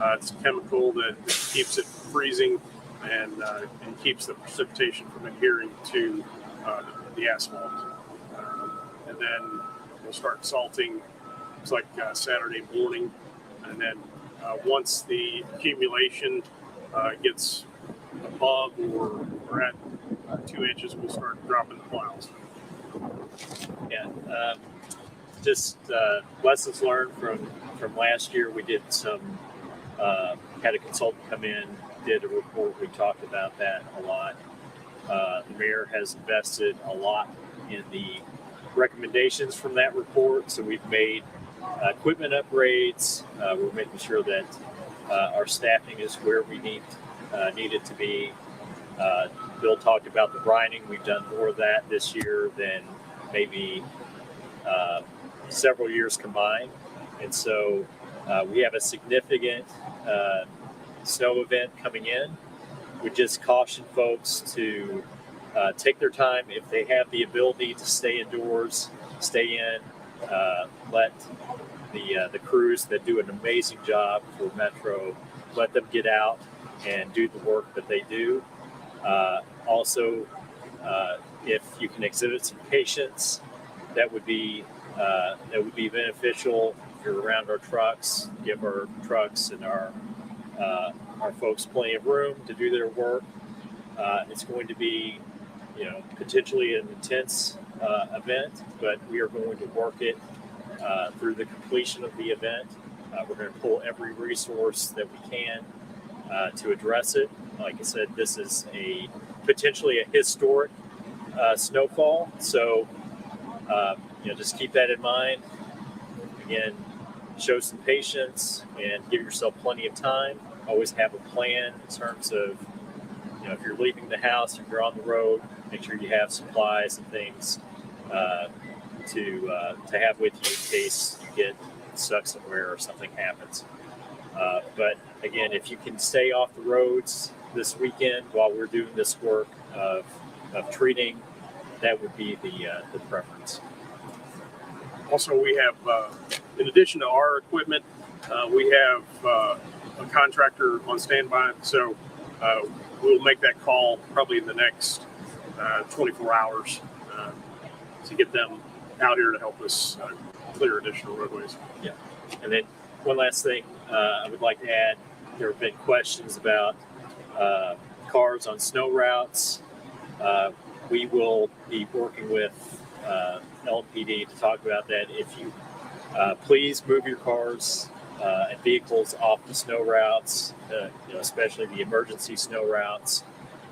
It's a chemical that keeps it freezing and keeps the precipitation from adhering to the asphalt. And then we'll start salting. It's like Saturday morning, and then once the accumulation gets above or at 2 inches, we'll start dropping the plows. Yeah, just lessons learned from last year. We did some had a consultant come in, did a report. We talked about that a lot. The mayor has invested a lot in the recommendations from that report. So we've made equipment upgrades. We're making sure that our staffing is where we need it to be. Bill talked about the brining. We've done more of that this year than maybe several years combined. And so we have a significant snow event coming in. We just caution folks to take their time. If they have the ability to stay indoors, stay in, let the crews that do an amazing job for Metro, let them get out and do the work that they do. Also, if you can exhibit some patience, that would be beneficial. If you're around our trucks, give our trucks and our folks plenty of room to do their work. It's going to be, potentially an intense event, but we are going to work it through the completion of the event. We're going to pull every resource that we can to address it. Like I said, this is potentially a historic snowfall. So, just keep that in mind. Again, show some patience and give yourself plenty of time. Always have a plan in terms of, if you're leaving the house, if you're on the road, make sure you have supplies and things to have with you in case you get stuck somewhere or something happens. But again, if you can stay off the roads this weekend while we're doing this work of treating, that would be the preference. Also, we have, in addition to our equipment, we have a contractor on standby. So we'll make that call probably in the next 24 hours to get them out here to help us clear additional roadways. Yeah. And then one last thing I would like to add, there have been questions about cars on snow routes. We will be working with LMPD to talk about that. If you please move your cars and vehicles off the snow routes, especially the emergency snow routes.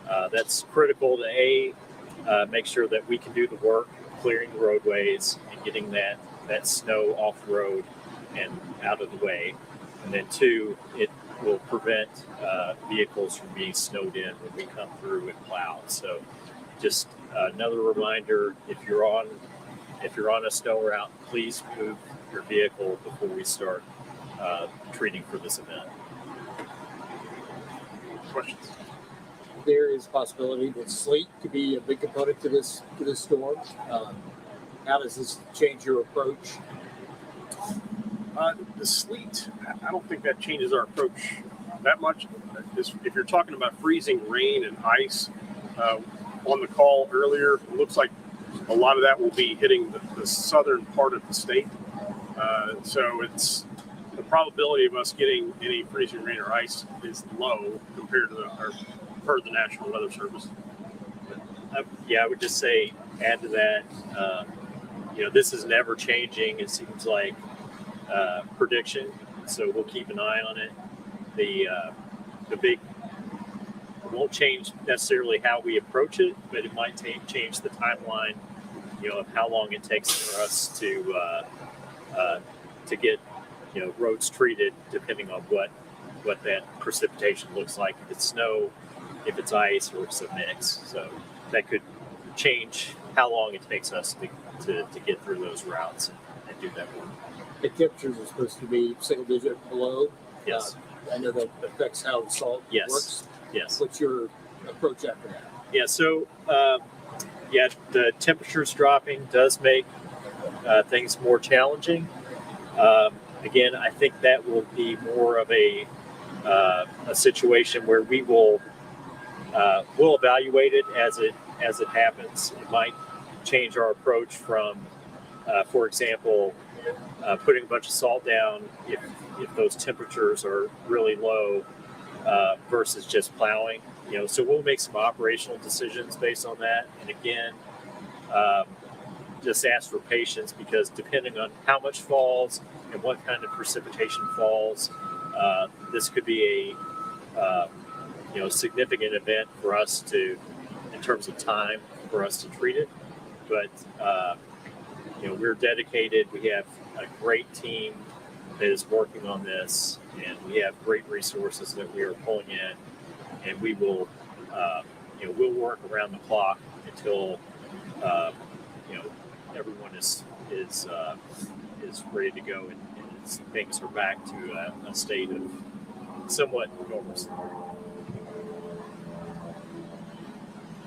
That's critical to make sure that we can do the work, clearing the roadways and getting that snow off the road and out of the way. And then 2, it will prevent vehicles from being snowed in when we come through and plow. So just another reminder, if you're on a snow route, please move your vehicle before we start treating for this event. Questions? There is a possibility that sleet could be a big component to this storm. How does this change your approach? The sleet, I don't think that changes our approach that much. If you're talking about freezing rain and ice, on the call earlier, it looks like a lot of that will be hitting the southern part of the state. So it's the probability of us getting any freezing rain or ice is low compared to per the National Weather Service. I would just say, add to that, this is never changing. It seems like prediction, so we'll keep an eye on it. The big won't change necessarily how we approach it, but it might change the timeline, of how long it takes for us to get roads treated, depending on what that precipitation looks like. If it's snow, if it's ice, or if it's a mix. So that could change how long it takes us to get through those routes and do that work. The temperatures are supposed to be single digit below. Yes. I know that affects how the salt works. Yes. What's your approach after that? Yeah. So, the temperatures dropping does make things more challenging. Again, I think that will be more of a a situation where we'll evaluate it as it happens. It might change our approach from, for example, putting a bunch of salt down if those temperatures are really low versus just plowing. So we'll make some operational decisions based on that. And again, just ask for patience, because depending on how much falls and what kind of precipitation falls, this could be a significant event for us in terms of time for us to treat it. But we're dedicated. We have a great team that is working on this, and we have great resources that we are pulling in, and we will we'll work around the clock until everyone is ready to go, and things are back to a state of somewhat normalcy.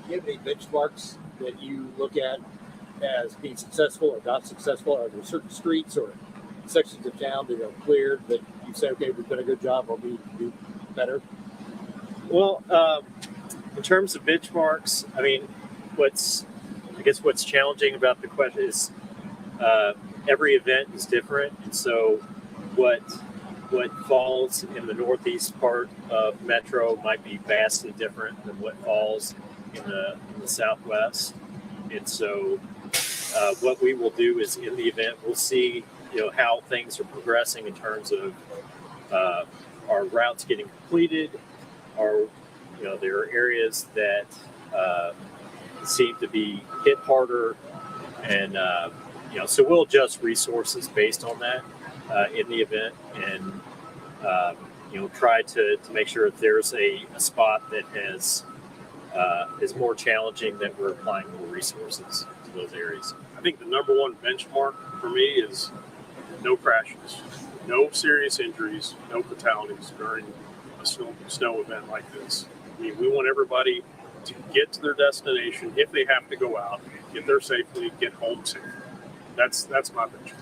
Do you have any benchmarks that you look at as being successful or not successful? Are there certain streets or sections of town that are cleared that you say, okay, we've done a good job, or we can do better? Well, in terms of benchmarks, I mean, what's challenging about the question is every event is different, and so what falls in the northeast part of Metro might be vastly different than what falls in the southwest. And so what we will do is, in the event, we'll see how things are progressing in terms of our routes getting completed. There are areas that seem to be hit harder, and so we'll adjust resources based on that in the event, and try to make sure if there's a spot that is more challenging, that we're applying more resources to those areas. I think the number one benchmark for me is no crashes, no serious injuries, no fatalities during a snow event like this. I mean, we want everybody to get to their destination if they have to go out, get there safely, get home safely. That's my benchmark.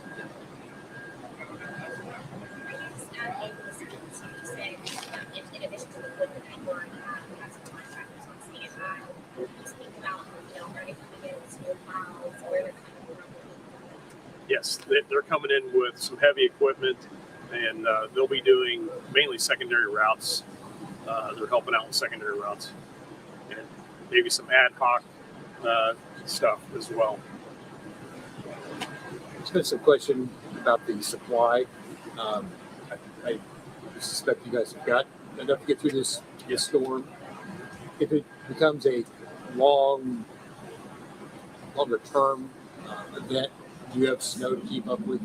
Yes, they're coming in with some heavy equipment, and they'll be doing mainly secondary routes. They're helping out with secondary routes, and maybe some ad hoc stuff as well. There's been some question about the supply. I suspect you guys have got enough to get through this storm. If it becomes a longer term event, do you have snow to keep up with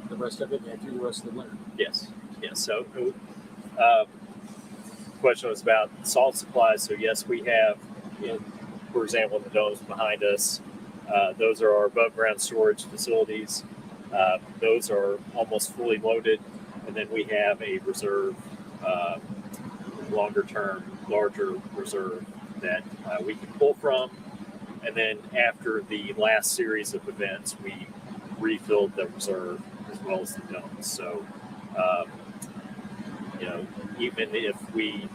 the rest of it and through the rest of the winter? Yes. So question was about salt supplies. So yes, we have, for example, in the domes behind us, those are our above ground storage facilities. Those are almost fully loaded, and then we have a reserve, longer term, larger reserve that we can pull from. And then after the last series of events, we refilled the reserve as well as the domes. So, even if we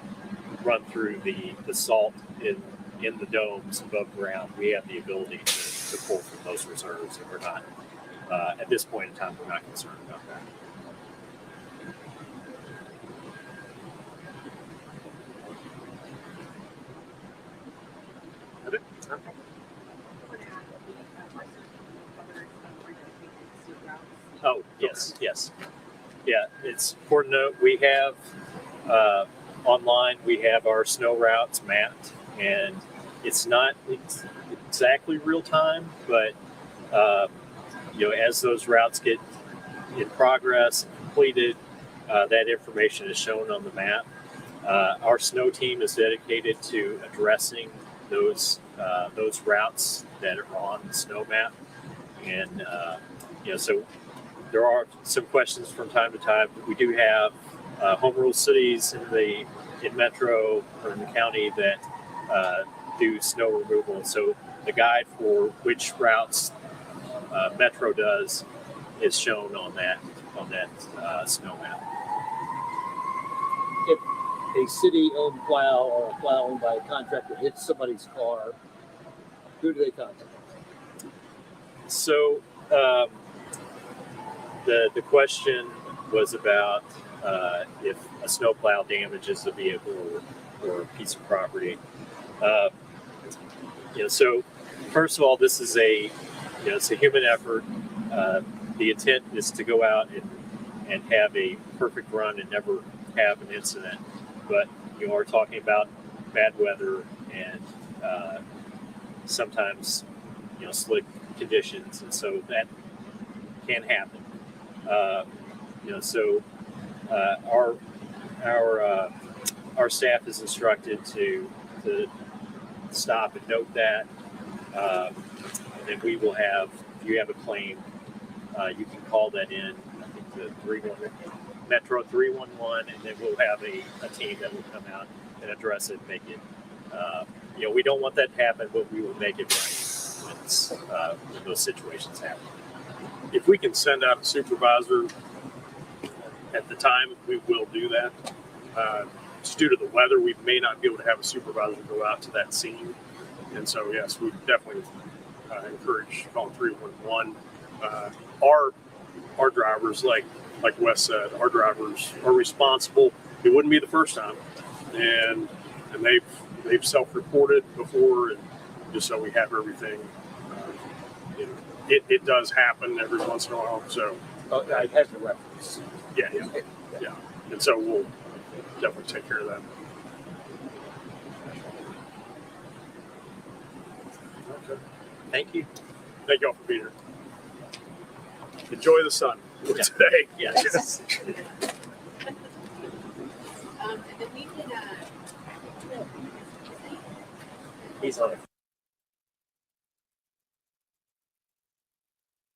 run through the salt in the domes above ground, we have the ability to pull from those reserves, and we're not, at this point in time, we're not concerned about that. Oh, yes. Yeah, it's important to note we have online, we have our snow routes mapped, and it's not exactly real time, but as those routes get in progress and completed, that information is shown on the map. Our snow team is dedicated to addressing those routes that are on the snow map, and so there are some questions from time to time. We do have home rule cities in Metro or in the county that do snow removal. So the guide for which routes Metro does is shown on that snow map. if a city-owned plow or a plow owned by a contractor hits somebody's car, who do they contact? So the question was about if a snowplow damages a vehicle or a piece of property. So first of all, this is it's a human effort. The intent is to go out and have a perfect run and never have an incident. But you are talking about bad weather and sometimes slick conditions, and so that can happen. So our staff is instructed to stop and note that, and then we will have. If you have a claim, you can call that in. I think the 311 Metro 311, and then we'll have a team that will come out and address it, and make it. We don't want that to happen, but we will make it right when those situations happen. If we can send out a supervisor at the time, we will do that. Just due to the weather, we may not be able to have a supervisor go out to that scene. And so, yes, we definitely encourage calling 311. Our drivers, like Wes said, our drivers are responsible. It wouldn't be the first time, and they've self-reported before, and just so we have everything. It does happen every once in a while. So I have the reference. yeah, and so we'll definitely take care of that. Okay. Thank you. Thank y'all for being here. Enjoy the sun today. Yes. And then we can, He's on it.